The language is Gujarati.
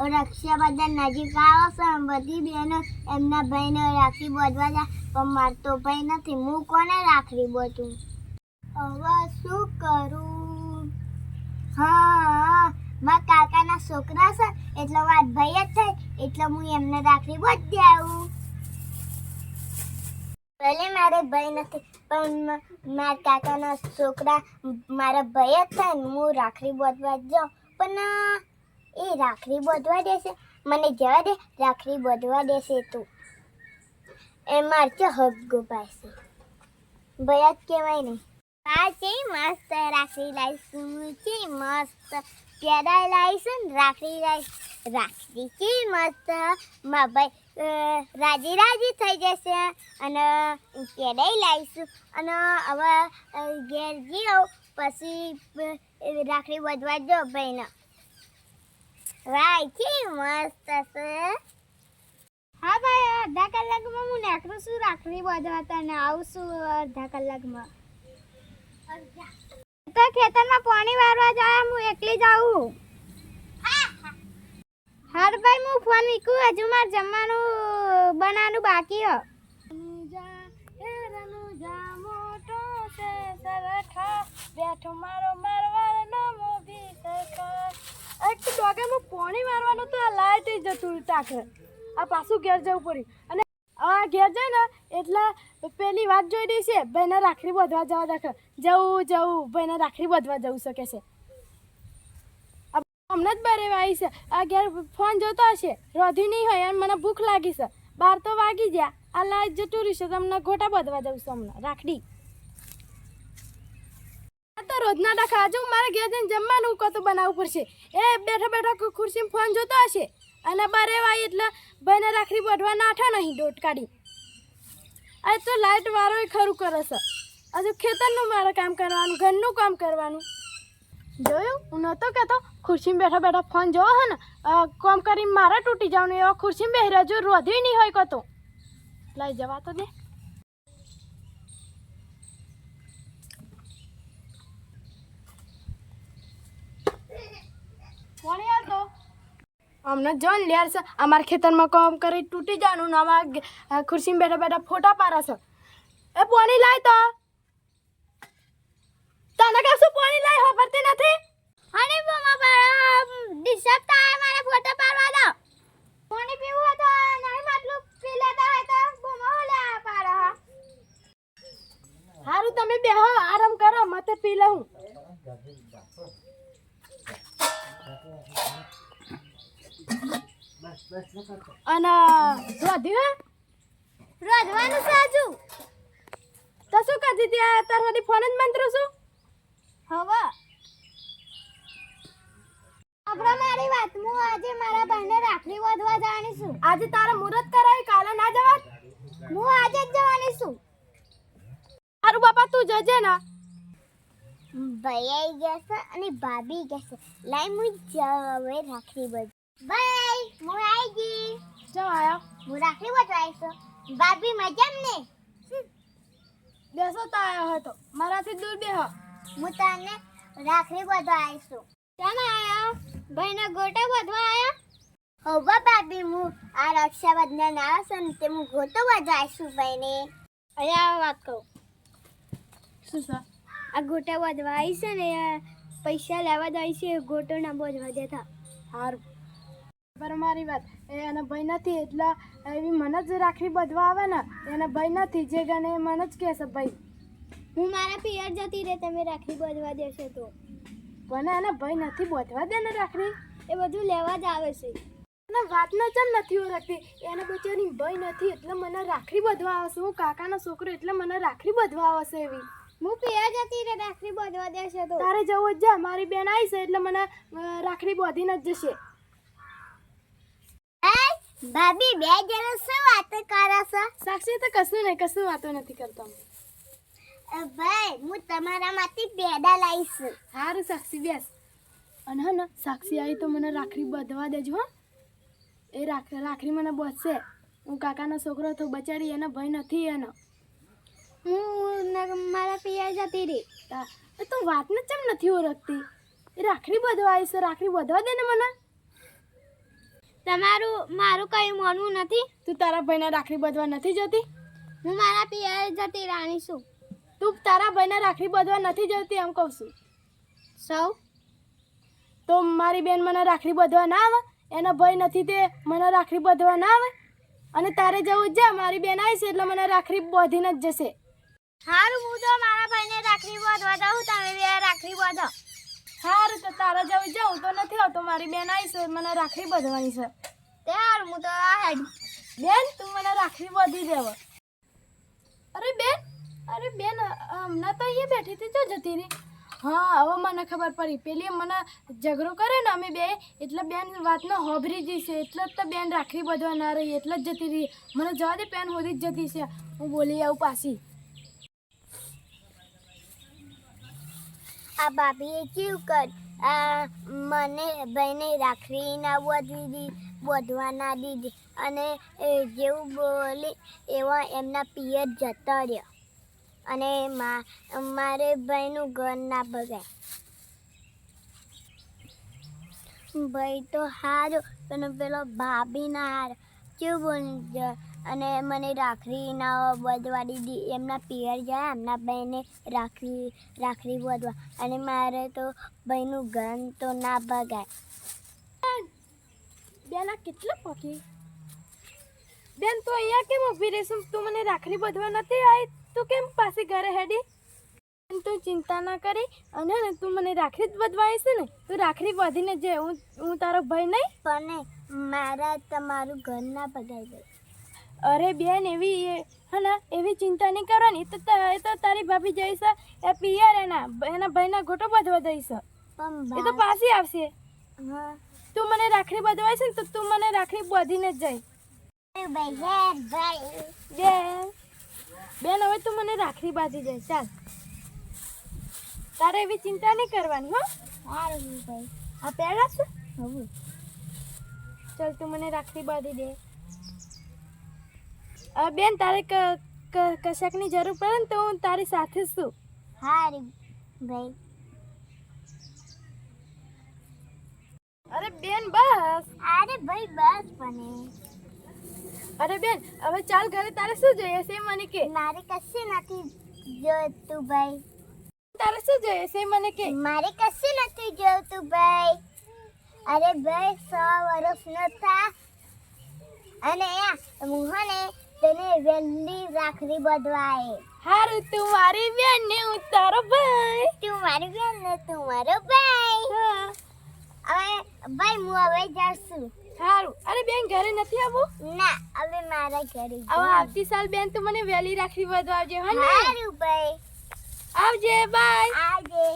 રક્ષાબંધન નજીક આવે છે બધી બહેનો એમના ભાઈને રાખડી બાંધવા જાય પણ માર તો ભાઈ નથી હું કોને રાખડી બાંધું હવે શું કરું હા મારા કાકાના છોકરા છે એટલે વાત ભાઈ જ થાય એટલે હું એમને રાખડી બાંધી આવું ભલે મારે ભાઈ નથી પણ મારા કાકાના છોકરા મારા ભાઈ જ થાય ને હું રાખડી બાંધવા જાઉં પણ એ રાખડી બાંધવા દેશે મને જવા દે રાખડી બાંધવા દેશે તું એ મારચો હક ગોપાશે ભયા જ કહેવાય નહીં આ છે મસ્ત રાખડી લાવીશું છે મસ્ત પ્યારા લાવીશું ને રાખડી લાવી રાખડી છે મસ્ત મા ભાઈ રાજી રાજી થઈ જશે અને પ્યારા લાવીશું અને હવે ઘેર જઈએ પછી રાખડી બાંધવા જો ભાઈને વાય છે મસ્ત છે હા ભાઈ અડધા કલાકમાં હું નીકળું છું રાખડી બાંધવા તને આવશું અડધા કલાકમાં તો ખેતરમાં પાણી વાળવા જાય હું એકલી જાઉં હાર ભાઈ હું ફોન મૂકું હજુ મારે જમવાનું બનાવવાનું બાકી હો બેઠો મારો મારવાનો મોભી સરકાર એક ડોગે હું પાણી મારવાનું તો આ લાઈટ જતું તાકર આ પાછું ઘેર જવું પડ્યું અને આ ઘેર જાય ને એટલે પેલી વાત જોઈ રહી છે ભાઈને રાખડી બાંધવા જવા દેખ જવું ભાઈને રાખડી બાંધવા જવું શકે છે હમણાં જ બરે આવી છે આ ઘેર ફોન જોતો હશે રોધી નહીં હોય અને મને ભૂખ લાગી છે 12 તો વાગી ગયા આ લાઈટ જતું રહેશે તમને ગોટા બાંધવા જવું છે હમણાં રાખડી તો રોજના ડખા જો મારે ઘેર જઈને જમવાનું કતું બનાવવું પડશે એ બેઠા બેઠા ખુરશીમાં ફોન જોતો હશે અને બારે વાય એટલે ભાઈને રાખડી બાંધવા નાઠો નહીં દોટ કાઢી આ તો લાઇટ વાળો ખરું કરે છે હજુ ખેતરનું મારે કામ કરવાનું ઘરનું કામ કરવાનું જોયું હું નહોતો કહેતો ખુરશીમાં બેઠા બેઠા ફોન જોવો હે ને કામ કરીને મારે તૂટી જવાનું એવા ખુરશીમાં બેહી રહ્યો રોધવી નહીં હોય કતો લઈ જવા તો દે હમણાં જોન લેર છે અમારા ખેતરમાં કામ કરી તૂટી જવાનું ને અમારા ખુરશીમાં બેઠા બેઠા ફોટા પાડે છે એ પાણી લાય તો તને કશું પાણી લાય ખબરતી નથી અરે મમ્મા પાડા ડિસ્ટર્બ થાય મારે ફોટો પાડવા દો પાણી પીવું હોય તો નહીં માટલું પી લેતા હોય તો મમ્મા ઓલા પાડા હારું તમે બેહો આરામ કરો મતે પી લઉં અને રોધવાનું સાજુ તો શું કરતી ત્યાં તાર સુધી ફોન જ મંત્રો છું હવે આપણે મારી વાત હું આજે મારા ભાઈને રાખડી બાંધવા જવાની છું આજે તારા મુહૂર્ત કરાવી કાલે ના જવા હું આજે જ જવાની છું સારું બાપા તું જજે ના ભાઈ આવી ગયા છે અને ભાભી ગયા છે લાઈ હું હવે રાખડી બાંધ ભાઈ હું આવી ગઈ જો આયો હું રાખડી બાંધવા આવી છું ભાભી મજામ ને બેસો તો આયો હોય તો મારાથી દૂર બેહો હું તને રાખડી બાંધવા આવી છું કેમ આયા ભાઈને ગોટા બાંધવા આયા હવે ભાભી હું આ રક્ષાબંધન આવે છે ને તે હું ગોટો બાંધવા આવી છું ભાઈને અહીંયા વાત કહું શું સર આ ગોટા બાંધવા આવી છે ને પૈસા લેવા જાય છે ગોટો ના બાંધવા દેતા સારું પર મારી વાત એના ભાઈ નથી એટલે એવી મને જ રાખડી બાંધવા આવે ને એના ભાઈ નથી જે ગણે મને જ કહેશે ભાઈ હું મારા પિયર જતી રહે તમે રાખડી બાંધવા દેશો તો પણ એના ભાઈ નથી બાંધવા દે ને રાખડી એ બધું લેવા જ આવે છે અને વાતનો ચમ નથી ઓળખતી એને બચારી ભાઈ નથી એટલે મને રાખડી બાંધવા આવશે હું કાકાનો છોકરો એટલે મને રાખડી બાંધવા આવશે એવી હું પિયર જતી રહે રાખડી બાંધવા દેશે તો તારે જવું જ જા મારી બેન આવી છે એટલે મને રાખડી બાંધીને જ જશે ભાભી બે જણા શું વાતો કરે છે સાક્ષી તો કશું વાતો નથી કરતા ભાઈ હું તમારા માંથી પેડા લાવીશ સારું સાક્ષી બેસ અને હા ને સાક્ષી આવી તો મને રાખડી બાંધવા દેજો હા એ રાખડી મને બાંધશે હું કાકાનો છોકરો તો બચારી એનો ભાઈ નથી એનો હું મારા પિયર જતી રહી તો વાતને ચમ નથી ઓળખતી એ રાખડી બાંધવા આવી છે રાખડી બાંધવા દે ને મને તમારું મારું કઈ માનવું નથી. તું તારા ભાઈને રાખડી બાંધવા નથી જતી? હું મારા પિયર જતી રાણી છું. તું તારા ભાઈને રાખડી બાંધવા નથી જતી એમ કહું છું. સૌ તો મારી બેન મને રાખડી બાંધવા ના આવે? એનો ભાઈ નથી તે મને રાખડી બાંધવા ના આવે? અને તારે જવું જ જા, મારી બેન આવી છે એટલે મને રાખડી બાંધીને જ જશે. હારું, હું તો મારા ભાઈને રાખડી બાંધવા જાઉં, તમે બે રાખડી બાંધો. સારું, તો તારે જવું જાઉં તો નથી આવતો, મારી બેન આવી છે મને રાખડી બાંધવાની છે. તે હારું, હું તો આ હેડ. બેન તું મને રાખડી બાંધી દેવ. અરે બેન હમણાં તો અહીંયા બેઠી હતી તો જતી રહી. હા, હવે મને ખબર પડી. પેલી મને ઝઘડો કરે ને અમે બે, એટલે બેન વાતનો હોભરી જઈ છે, એટલે જ તો બેન રાખડી બાંધવા ના રહી, એટલે જ જતી રહી. મને જવા દે, બેન હોદી જ જતી છે. હું બોલી આવું પાછી. આ ભાભીએ કેવું કર, આ મને ભાઈને રાખડી ના બાંધવા ના દીધી, અને જેવું બોલી એવા એમના પિયર જતા રહ્યો, અને મારે ભાઈનું ઘર ના બગાય. ભાઈ તો હારો, પણ પેલો ભાભી ના હારો કેવું બોલી, અને મને રાખડી ના બાંધવા દીધી. એમના પિયર જાય, એમના ભાઈને રાખડી બાંધવા, અને મારે તો ભાઈનું ઘર તો ના બગાય. બેન આ કેટલા પકી? બેન તું અહીંયા કેમ ઊભી રહીશું? તું મને રાખડી બાંધવા નથી આવી? તું કેમ પાછી ઘરે હેડી? તું ચિંતા ના કરી, અને ને તું મને રાખડી જ બાંધવા આવી છે ને, તું રાખડી બાંધીને જે હું તારો ભાઈ નહીં. પણ મારા તમારું ઘર ના બગાઈ જાય. અરે બેન એવી એવી ચિંતા નહીં કરવાની. એ તો તારી ભાભી જઈ છે, એ પિયર એના ભાઈના ગોટો બાંધવા જઈ છે, એ તો પાછી આવશે. હા, તું મને રાખડી બાંધવા છે ને, તો તું મને રાખડી બાંધીને જ જાય. બેન હવે તું મને રાખડી બાંધી જાય. ચાલ, તારે એવી ચિંતા નહીં કરવાની. હો સારું ભાઈ. આ પહેલા છે. હવે ચાલ તું મને રાખડી બાંધી દે. બેન તારે કશાકની જરૂર પડે ને તો હું તારી સાથે જ છું. સારું ભાઈ. અરે બેન બસ. અરે ભાઈ બસ. પણ અરે બેન હવે ચાલ ઘરે. તારે શું જોઈએ છે મને કે? મારે કશું નથી જોતું ભાઈ. તારે શું જોઈએ છે મને કે? મારે કશું નથી જોતું ભાઈ. અરે ભાઈ 100 વર્ષનો થા, અને હું ને તને વેલી રાખડી બાંધવાય. હારું, તું મારી બેન ને હું તારો ભાઈ. તું મારી બેન ને તું મારો ભાઈ. હવે ભાઈ હું હવે જાશું. હારું. અરે બેન ઘરે નથી આવું? ના, હવે મારા ઘરે હવે આવતી સાલ બેન તું મને વેલી રાખડી બાંધવા આવજે. હા ને? સારું ભાઈ. આવજે. બાય. આવજે.